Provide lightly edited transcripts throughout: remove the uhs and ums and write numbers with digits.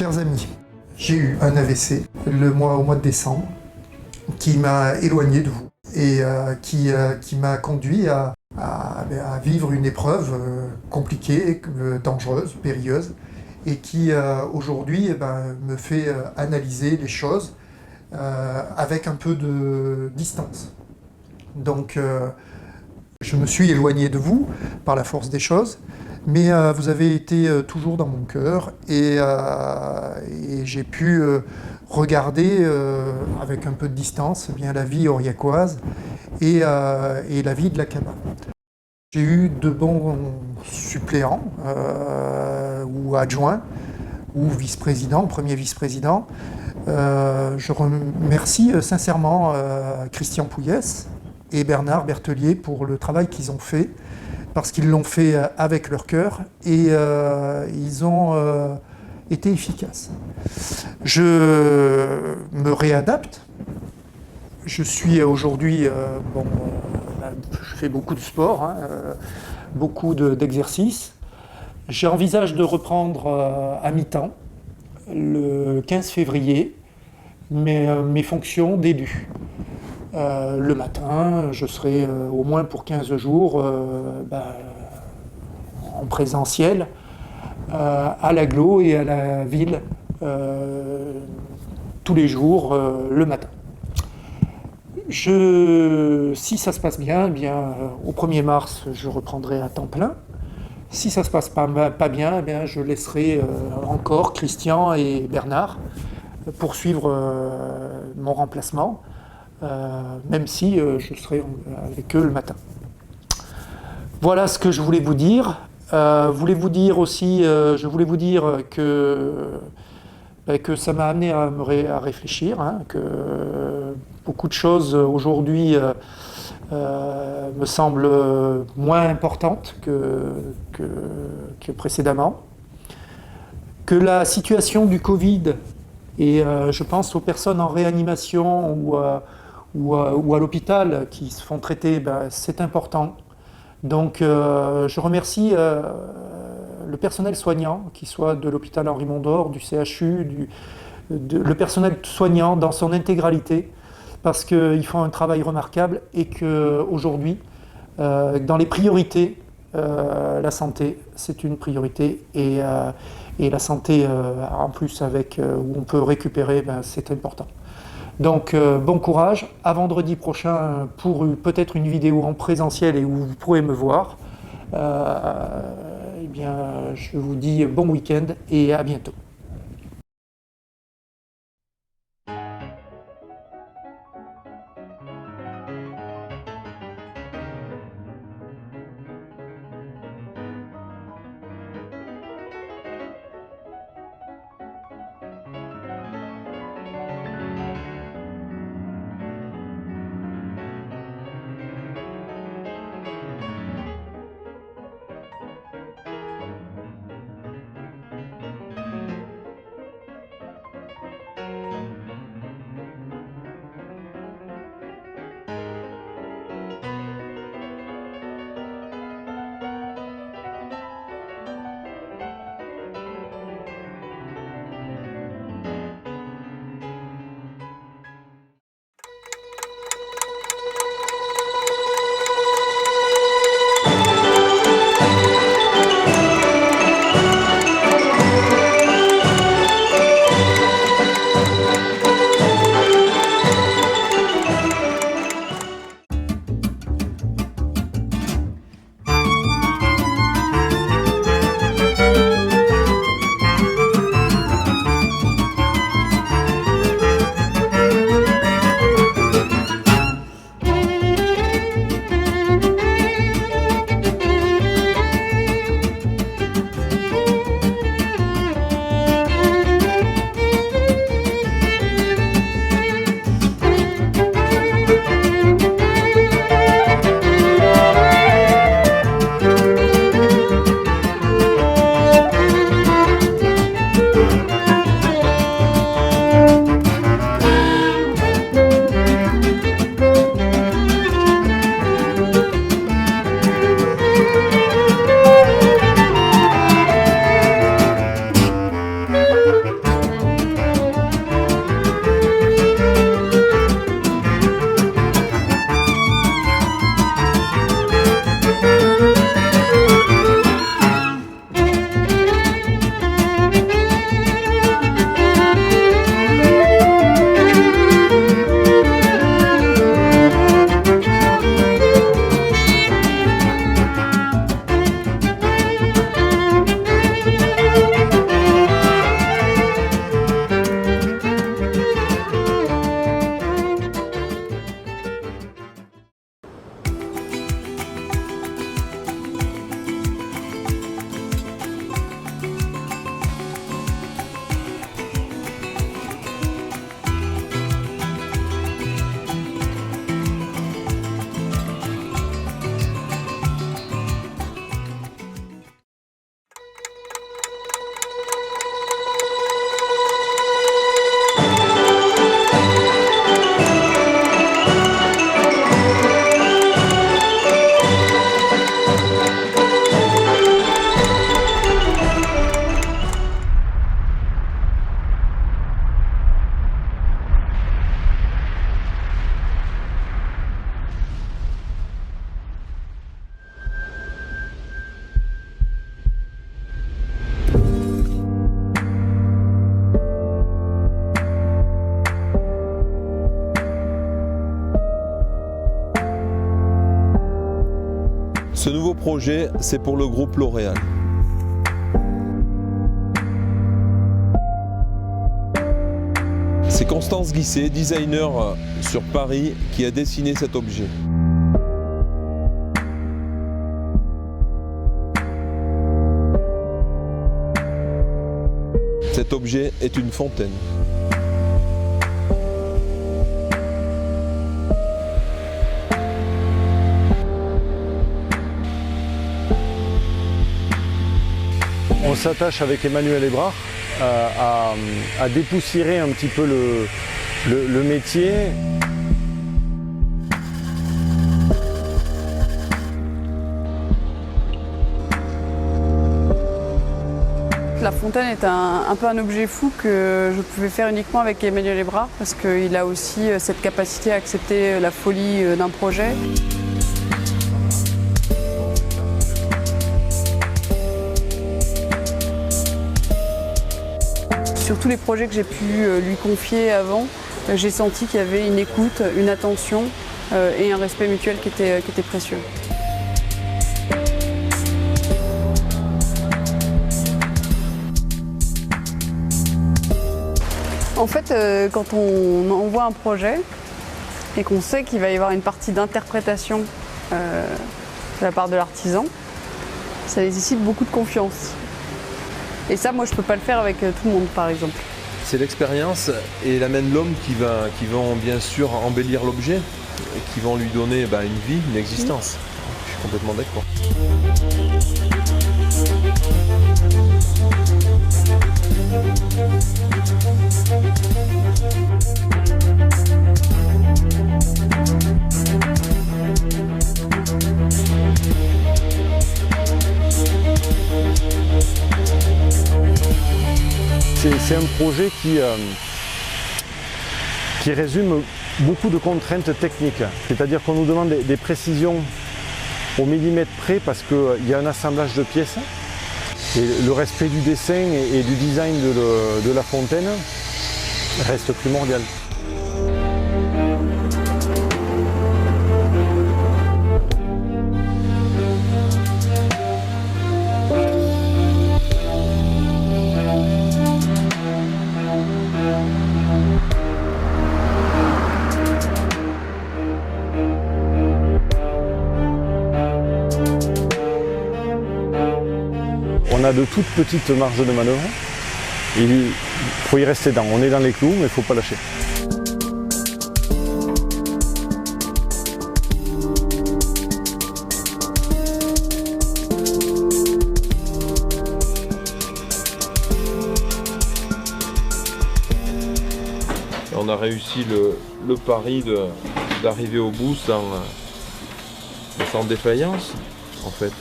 Chers amis, j'ai eu un AVC au mois de décembre qui m'a éloigné de vous et qui m'a conduit à vivre une épreuve compliquée, dangereuse, périlleuse et qui aujourd'hui me fait analyser les choses avec un peu de distance. Donc je me suis éloigné de vous par la force des choses, mais vous avez été toujours dans mon cœur et j'ai pu regarder avec un peu de distance la vie aurillacoise et la vie de la cabane. J'ai eu de bons suppléants ou adjoints ou vice-présidents, premier vice-président. Je remercie sincèrement Christian Pouillès et Bernard Berthelier pour le travail qu'ils ont fait, parce qu'ils l'ont fait avec leur cœur et ils ont été efficaces. Je me réadapte. Je suis aujourd'hui, je fais beaucoup de sport, beaucoup d'exercices. J'envisage de reprendre à mi-temps le 15 février mes fonctions d'élu. Le matin, je serai au moins pour 15 jours en présentiel à l'agglo et à la ville tous les jours le matin. Si ça se passe bien, au 1er mars, je reprendrai à temps plein. Si ça ne se passe pas bien, je laisserai encore Christian et Bernard poursuivre mon remplacement, même si je serai avec eux le matin. Voilà ce que je voulais vous dire. Je voulais vous dire que ça m'a amené à réfléchir, que beaucoup de choses aujourd'hui me semblent moins importantes que précédemment, que la situation du Covid, et je pense aux personnes en réanimation ou à l'hôpital qui se font traiter, c'est important. Donc je remercie le personnel soignant, qu'il soit de l'hôpital Henri Mondor, du CHU, le personnel soignant dans son intégralité, parce qu'ils font un travail remarquable et qu'aujourd'hui, dans les priorités, la santé, c'est une priorité et la santé, en plus, où on peut récupérer, c'est important. Donc, bon courage. À vendredi prochain pour peut-être une vidéo en présentiel et où vous pourrez me voir. Je vous dis bon week-end et à bientôt. Ce nouveau projet, c'est pour le groupe L'Oréal. C'est Constance Guisset, designer sur Paris, qui a dessiné cet objet. Cet objet est une fontaine. On s'attache avec Emmanuel Hébrard à dépoussiérer un petit peu le métier. La fontaine est un peu un objet fou que je pouvais faire uniquement avec Emmanuel Hébrard parce qu'il a aussi cette capacité à accepter la folie d'un projet. Sur tous les projets que j'ai pu lui confier avant, j'ai senti qu'il y avait une écoute, une attention et un respect mutuel qui était précieux. En fait, quand on envoie un projet et qu'on sait qu'il va y avoir une partie d'interprétation de la part de l'artisan, ça nécessite beaucoup de confiance. Et ça, moi, je ne peux pas le faire avec tout le monde, par exemple. C'est l'expérience et la main de l'homme qui vont bien sûr embellir l'objet et qui vont lui donner une vie, une existence. Je suis complètement d'accord. C'est un projet qui résume beaucoup de contraintes techniques. C'est-à-dire qu'on nous demande des précisions au millimètre près parce qu'il y a un assemblage de pièces. Et le respect du dessin et du design de la fontaine reste primordial. On a de toutes petites marges de manœuvre. Il faut y rester dedans. On est dans les clous, mais il ne faut pas lâcher. On a réussi le pari d'arriver au bout sans défaillance, en fait.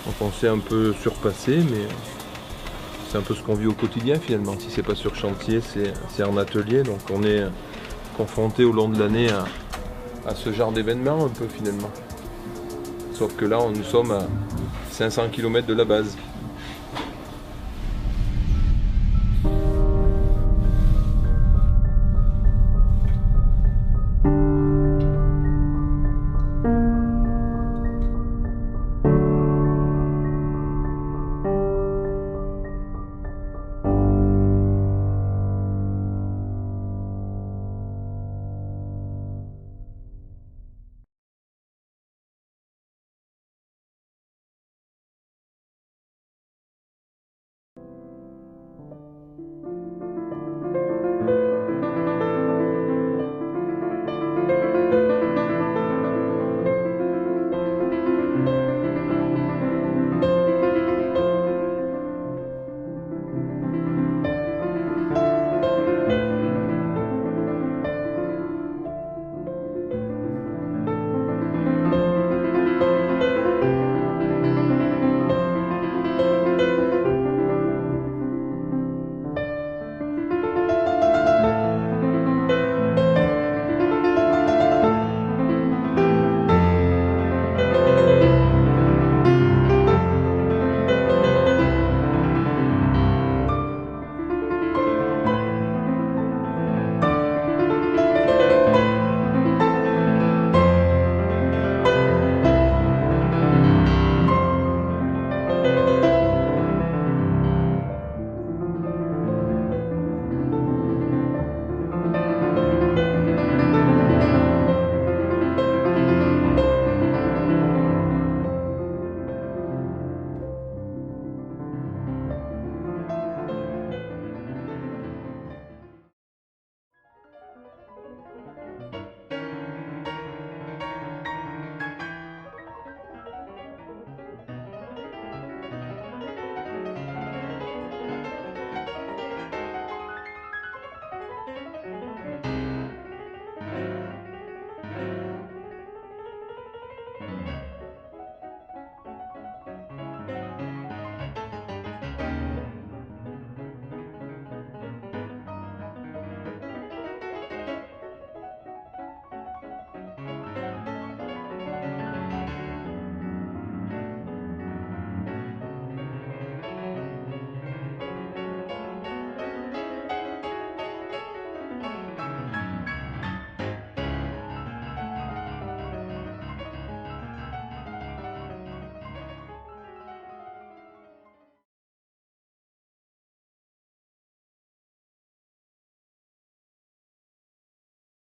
Donc on s'est un peu surpassé, mais c'est un peu ce qu'on vit au quotidien finalement. Si c'est pas sur chantier, c'est en atelier. Donc on est confronté au long de l'année à ce genre d'événement un peu finalement. Sauf que là, nous sommes à 500 km de la base.